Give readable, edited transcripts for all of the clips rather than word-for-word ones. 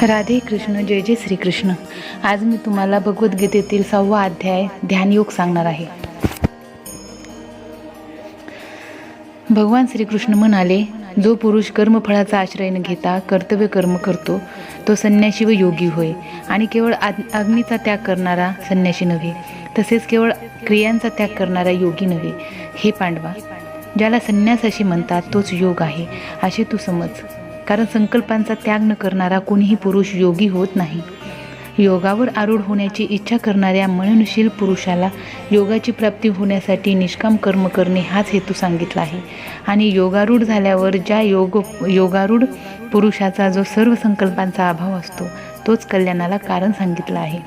राधे कृष्ण, जय जय श्रीकृष्ण. आज मी तुम्हाला भगवद्गीतेतील 6वा अध्याय ध्यानयोग सांगणार आहे. भगवान श्रीकृष्ण म्हणाले, जो पुरुष कर्मफळाचा आश्रय न घेता कर्तव्य कर्म करतो तो संन्याशी व योगी होय. आणि केवळ अग्नीचा त्याग करणारा संन्याशी नव्हे, तसेच केवळ क्रियांचा त्याग करणारा योगी नव्हे. हे पांडवा, ज्याला संन्यास असे म्हणतात तोच योग आहे असे तू समज. कारण संकल्पांचा त्याग न करणारा कोणीही पुरुष योगी होत नाही. योगावर आरूढ होण्याची इच्छा करणाऱ्या मननशील पुरुषाला योगाची प्राप्ती होण्यासाठी निष्काम कर्म करणे हाच हेतू सांगितला आहे. आणि योगारूढ झाल्यावर ज्या योगारूढ पुरुषाचा जो सर्व संकल्पांचा अभाव असतो तोच कल्याणाला कारण सांगितलं आहे.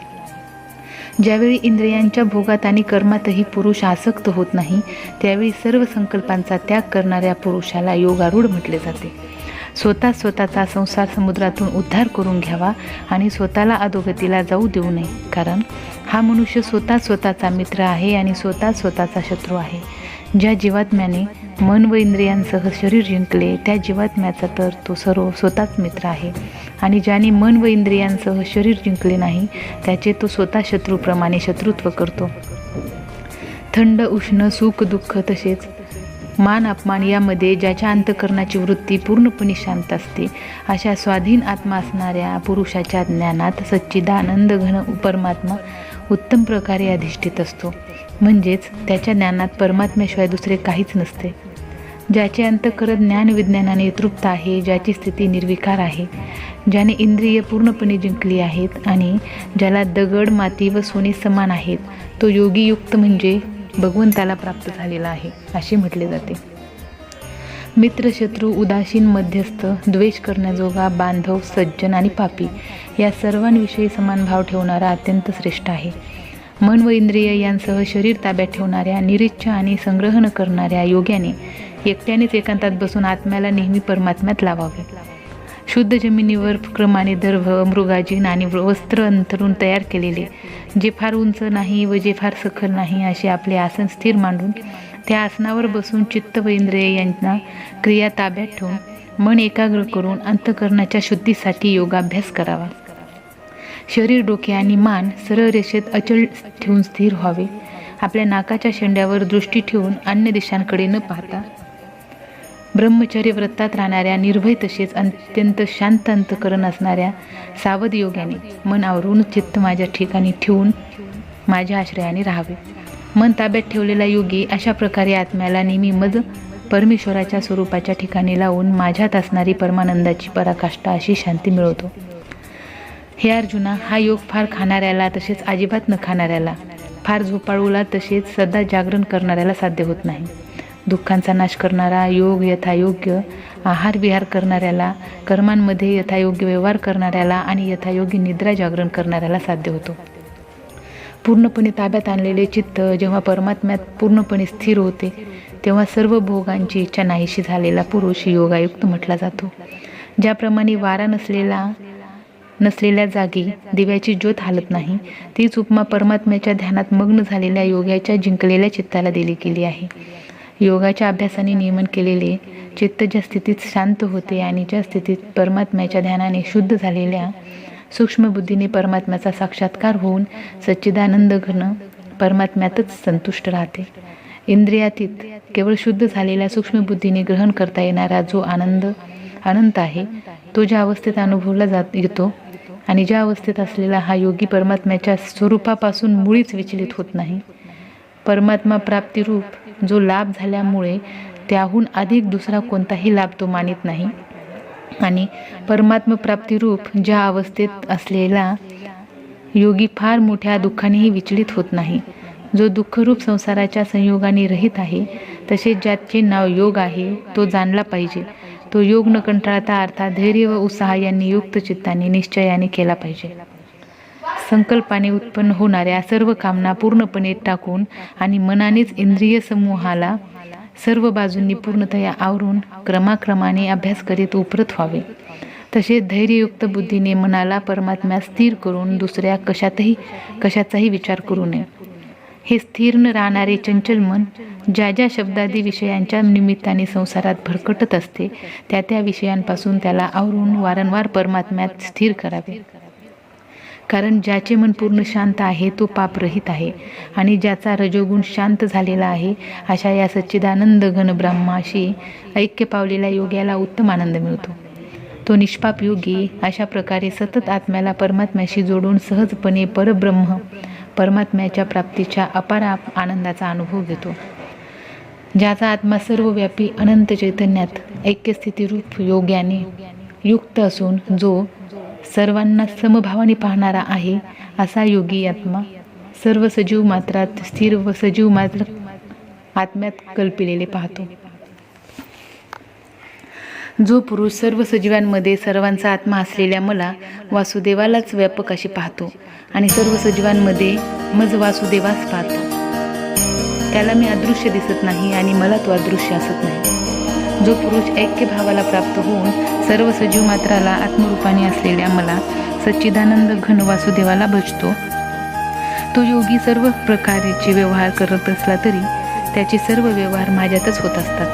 ज्यावेळी इंद्रियांच्या भोगात आणि कर्मातही पुरुष आसक्त होत नाही त्यावेळी सर्व संकल्पांचा त्याग करणाऱ्या पुरुषाला योगारूढ म्हटले जाते. स्वतःचा संसार समुद्रातून उद्धार करून घ्यावा आणि स्वतःला अधोगतीला जाऊ देऊ नये. कारण हा मनुष्य स्वतःचा मित्र आहे आणि स्वतःचा शत्रू आहे. ज्या जीवात्म्याने मन व इंद्रियांसह शरीर जिंकले त्या जीवात्म्याचा तर तो स्वतःच मित्र आहे. आणि ज्याने मन व इंद्रियांसह शरीर जिंकले नाही त्याचे तो स्वतः शत्रूप्रमाणे शत्रुत्व करतो. थंड उष्ण सुख दुःख तसेच मान अपमान यामध्ये ज्याच्या अंतःकरणाची वृत्ती पूर्णपणे शांत असते अशा स्वाधीन आत्मा असणाऱ्या पुरुषाच्या ज्ञानात सच्चिदानंद घन परमात्मा उत्तम प्रकारे अधिष्ठित असतो. म्हणजेच त्याच्या ज्ञानात परमात्म्याशिवाय दुसरे काहीच नसते. ज्याचे अंतःकरण ज्ञान विज्ञानाने तृप्त आहे, ज्याची स्थिती निर्विकार आहे, ज्याने इंद्रिय पूर्णपणे जिंकली आहेत आणि ज्याला दगड माती व सोने समान आहेत, तो योगीयुक्त म्हणजे भगवंताला प्राप्त झालेला आहे असे म्हटले जाते. मित्र शत्रू उदासीन मध्यस्थ द्वेष करण्याजोगा बांधव सज्जन आणि पापी या सर्वांविषयी समान भाव ठेवणारा अत्यंत श्रेष्ठ आहे. मन व इंद्रिय यांसह शरीर ताब्यात ठेवणाऱ्या निरीच्छ आणि संग्रह न करणाऱ्या योग्याने एकट्यानेच एकांतात बसून आत्म्याला नेहमी परमात्म्यात लावावे. शुद्ध जमिनीवर क्रमाने दर्भ मृगाजीन आणि वस्त्र अंथरून तयार केलेले जे फार उंच नाही व जे फार सखल नाही असे आपले आसन स्थिर मांडून त्या आसनावर बसून चित्त व इंद्रिय यांना क्रिया ताब्यात ठेवून मन एकाग्र करून अंतःकरणाच्या शुद्धीसाठी योगाभ्यास करावा. शरीर डोके आणि मान सरळ रेषेत अचल ठेवून स्थिर व्हावे. आपल्या नाकाच्या शेंड्यावर दृष्टी ठेवून अन्य दिशांकडे न पाहता ब्रह्मचर्य व्रतात राहणाऱ्या निर्भय तसेच अत्यंत शांत अंतःकरण असणाऱ्या सावध योग्याने मन आवरून चित्त माझ्या ठिकाणी ठेवून माझ्या आश्रयाने राहावे. मन ताब्यात ठेवलेला योगी अशा प्रकारे आत्म्याला नेहमी मज परमेश्वराच्या स्वरूपाच्या ठिकाणी लावून माझ्यात असणारी परमानंदाची पराकाष्ठा अशी शांती मिळवतो. हे अर्जुना, हा योग फार खाणाऱ्याला तसेच अजिबात न खाणाऱ्याला, फार झोपाळूला तसेच सदा जागरण करणाऱ्याला साध्य होत नाही. दुःखांचा नाश करणारा योग यथायोग्य आहार विहार करणाऱ्याला, कर्मांमध्ये यथायोग्य व्यवहार करणाऱ्याला आणि यथायोग्य निद्रा जागरण करणाऱ्याला साध्य होतो. पूर्णपणे ताब्यात आणलेले चित्त जेव्हा परमात्म्यात पूर्णपणे स्थिर होते तेव्हा सर्व भोगांची इच्छा नाहीशी झालेला पुरुष योगायुक्त म्हटला जातो. ज्याप्रमाणे वारा नसलेल्या जागी दिव्याची ज्योत हालत नाही, तीच उपमा परमात्म्याच्या ध्यानात मग्न झालेल्या योग्याच्या जिंकलेल्या चित्ताला दिली गेली आहे. योगाच्या अभ्यासाने नियमन केलेले चित्त ज्या स्थितीत शांत होते आणि ज्या स्थितीत परमात्म्याच्या ध्यानाने शुद्ध झालेल्या सूक्ष्म बुद्धीने परमात्म्याचा साक्षात्कार होऊन सच्चिदानंद घन परमात्म्यातच संतुष्ट राहते. इंद्रियातीत केवळ शुद्ध झालेल्या सूक्ष्म बुद्धीने ग्रहण करता येणारा जो आनंद अनंत आहे तो ज्या अवस्थेत अनुभवला येतो आणि ज्या अवस्थेत असलेला हा योगी परमात्म्याच्या स्वरूपापासून मुळीच विचलित होत नाही. परमात्मा प्राप्तिरूप जो लाभ झाल्यामुळे त्याहून अधिक दुसरा कोणताही लाभ तो मानित नाही. आणि परमात्मा प्राप्तिरूप ज्या अवस्थेत असलेला योगी फार मोठ्या दुःखानेही विचलित होत नाही. जो दुःखरूप संसाराच्या संयोगाने रहित आहे तसे ज्याचे नाव योग आहे तो जाणला पाहिजे. तो योग न कंटाळता अर्थात धैर्य व उत्साह यांनी युक्त चित्ताने निश्चयाने केला पाहिजे. संकल्पाने उत्पन्न होणाऱ्या सर्व कामना पूर्णपणे टाकून आणि मनानेच इंद्रिय समूहाला सर्व बाजूंनी पूर्णतया आवरून क्रमाक्रमाने अभ्यास करीत उपरत व्हावे. तसेच धैर्ययुक्त बुद्धीने मनाला परमात्म्यात स्थिर करून दुसऱ्या कशाचाही विचार करू नये. हे स्थिर न राहणारे चंचल मन ज्या ज्या शब्दादी विषयांच्या निमित्ताने संसारात भरकटत असते त्या त्या विषयांपासून त्याला आवरून वारंवार परमात्म्यात स्थिर करावे. कारण ज्याचे मन पूर्ण शांत आहे तो पापरहित आहे आणि ज्याचा रजोगुण शांत झालेला आहे अशा या सच्चिदानंद घन ब्रह्माशी ऐक्य पावलेल्या योग्याला उत्तम आनंद मिळतो. तो निष्पाप योगी अशा प्रकारे सतत आत्म्याला परमात्म्याशी जोडून सहजपणे परब्रह्म परमात्म्याच्या प्राप्तीच्या अपार आनंदाचा अनुभव घेतो. ज्याचा आत्मा सर्वव्यापी अनंत चैतन्यात ऐक्यस्थितीरूप योग्याने युक्त असून जो सर्वांना समभावाने पाहणारा आहे असा योगी आत्मा सर्व सजीव मात्रात स्थिर व सजीव मात्र आत्म्यात कल्पिलेले पाहतो. जो पुरुष सर्व सजीवांमध्ये सर्वांचा आत्मा असलेल्या मला वासुदेवालाच व्यापक अशी पाहतो आणि सर्व सजीवांमध्ये मज वासुदेवास पाहतो त्याला मी अदृश्य दिसत नाही आणि मला तो अदृश्य असत नाही. जो पुरुष ऐक्य भावाला प्राप्त होऊन सर्व सजीव मात्राला आत्मरूपाने असलेल्या मला सच्चिदानंद घन वासुदेवाला भजतो तो योगी सर्व प्रकारचे व्यवहार करत असला तरी त्याचे सर्व व्यवहार माझ्यातच होत असतात.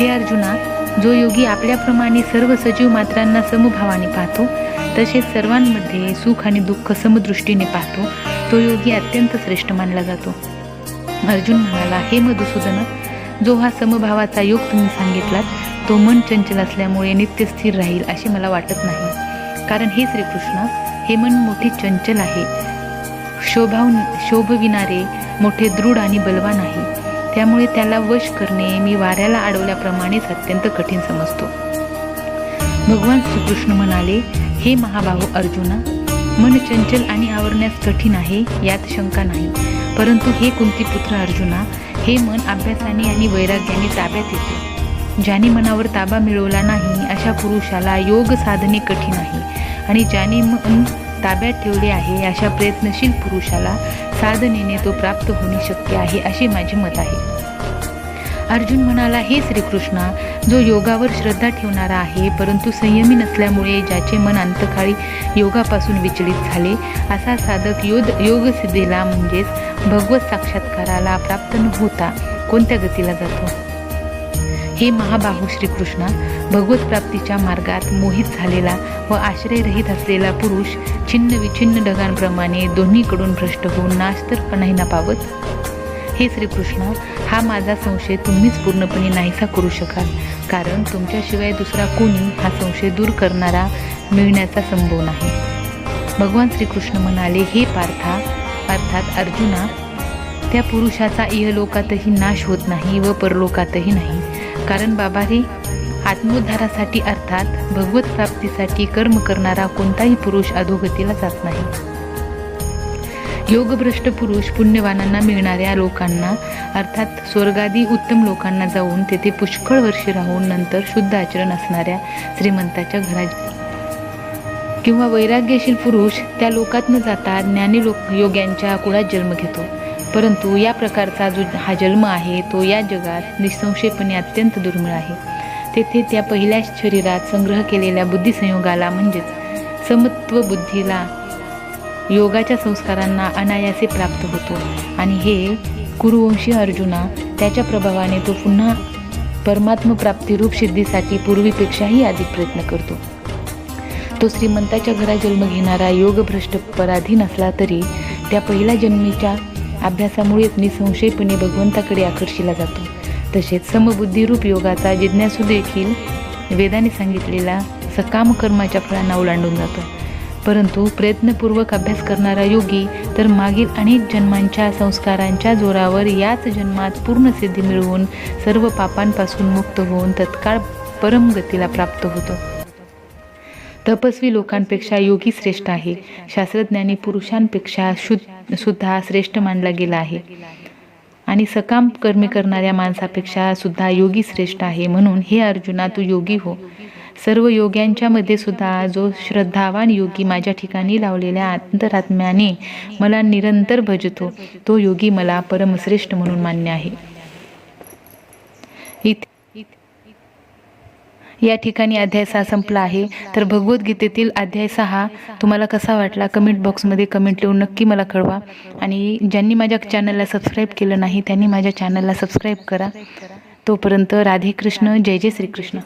हे अर्जुना, जो योगी आपल्याप्रमाणे सर्व सजीव मात्रांना समभावाने पाहतो तसेच सर्वांमध्ये सुख आणि दुःख समदृष्टीने पाहतो तो योगी अत्यंत श्रेष्ठ मानला जातो. अर्जुन म्हणाला, हे मधुसूदन, जो हा समभावाचा योग तुम्ही सांगितलात तो मन चंचल असल्यामुळे नित्य स्थिर राहील असे मला वाटत नाही. कारण हे श्रीकृष्ण, हे मन मोठे चंचल आहे, शोभविणारे मोठे दृढ आणि बलवान आहे. त्यामुळे त्याला वश करणे मी वाऱ्याला अडवल्याप्रमाणेच अत्यंत कठीण समजतो. भगवान श्रीकृष्ण म्हणाले, हे महाबाहू अर्जुना, मन चंचल आणि आवरण्यास कठीण आहे यात शंका नाही. परंतु हे कुंतीपुत्र अर्जुना, हे मन अभ्यासाने आणि वैराग्याने ताब्यात येते. ज्याने मनावर ताबा मिळवला नाही अशा पुरुषाला योग साधने कठीण आहे आणि ज्याने मन ताब्यात ठेवले आहे अशा प्रयत्नशील पुरुषाला साधनेने तो प्राप्त होणे शक्य आहे असे माझे मत आहे. अर्जुन म्हणाला, हे श्रीकृष्णा, जो योगावर श्रद्धा ठेवणारा आहे परंतु संयमी नसल्यामुळे ज्याचे मन अंतकाळी योगापासून विचलित झाले असा साधक योगसिद्धीला म्हणजेच भगवत साक्षात्काराला प्राप्त न होता कोणत्या गतीला जातो. हे महाबाहू श्रीकृष्णा, भगवत प्राप्तीच्या मार्गात मोहित झालेला व आश्रयरहित असलेला पुरुष छिन्न विछिन्न ढगांप्रमाणे दोन्हीकडून भ्रष्ट होऊन नाश तर नाही ना पावत. हे श्रीकृष्ण, हा माझा संशय तुम्हीच पूर्णपणे नाहीसा करू शकाल कारण तुमच्याशिवाय दुसरा कोणी हा संशय दूर करणारा मिळण्याचा संभव नाही. भगवान श्रीकृष्ण म्हणाले, हे पार्था अर्थात अर्जुना, त्या पुरुषाचा इहलोकातही नाश होत नाही व परलोकातही नाही. कारण बाबा रे, आत्मोद्धारासाठी अर्थात भगवत प्राप्तीसाठी कर्म करणारा कोणताही पुरुष अधोगतीला जात नाही. योगभ्रष्ट पुरुष पुण्यवानांना मिळणाऱ्या लोकांना अर्थात स्वर्गादी उत्तम लोकांना जाऊन तेथे पुष्कळ वर्षे राहून नंतर शुद्ध आचरण असणाऱ्या श्रीमंताच्या घरात किंवा वैराग्यशील पुरुष त्या लोकात न जाता ज्ञानी योग्यांच्या कुळात जन्म घेतो. परंतु या प्रकारचा जो हा जन्म आहे तो या जगात निसंशयपणे अत्यंत दुर्मिळ आहे. तेथे त्या पहिल्या शरीरात संग्रह केलेल्या बुद्धिसंयोगाला म्हणजेच समत्व बुद्धीला योगाच्या संस्कारांना अनायासे प्राप्त होतो आणि हे कुरुवंशी अर्जुना, त्याच्या प्रभावाने तो पुन्हा परमात्म प्राप्तिरूप सिद्धीसाठी पूर्वीपेक्षाही अधिक प्रयत्न करतो. तो श्रीमंताच्या घरात जन्म घेणारा योगभ्रष्ट पराधीन असला तरी त्या पहिल्या जन्मीच्या अभ्यासामुळेच निसंशयपणे भगवंताकडे आकर्षिला जातो. तसेच समबुद्धिरूप योगाचा जिज्ञासू देखील वेदाने सांगितलेला सकाम कर्माच्या फळांना ओलांडून जातो. परंतु प्रयत्नपूर्वक अभ्यास करणारा योगी तर मागील अनेक जन्मांच्या संस्कारांच्या जोरावर याच जन्मात पूर्ण सिद्धी मिळवून सर्व पापांपासून मुक्त होऊन तत्काळ परमगतीला प्राप्त होतो. तपस्वी लोकांपेक्षा योगी श्रेष्ठ आहे. शास्त्रज्ञानी पुरुषांपेक्षा सुद्धा श्रेष्ठ मानला गेला आहे आणि सकाम कर्मे करणाऱ्या माणसापेक्षा सुद्धा योगी श्रेष्ठ आहे. म्हणून हे अर्जुना, तू योगी हो. सर्व योग्यांच्या मध्ये सुद्धा जो श्रद्धावान योगी माझ्या ठिकाणी लावलेल्या अंतरात्म्याने मला निरंतर भजतो तो योगी मला परमश्रेष्ठ म्हणून मान्य आहे. या ठिकाणी अध्याय 6 संपला आहे. तर भगवद्गीतेतील अध्याय 6 तुम्हाला कसा वाटला कमेंट बॉक्समध्ये कमेंट लिहून नक्की मला कळवा. आणि ज्यांनी माझ्या चॅनलला सबस्क्राईब केलं नाही त्यांनी माझ्या चॅनलला सबस्क्राईब करा. तोपर्यंत राधे कृष्ण, जय जय श्रीकृष्ण.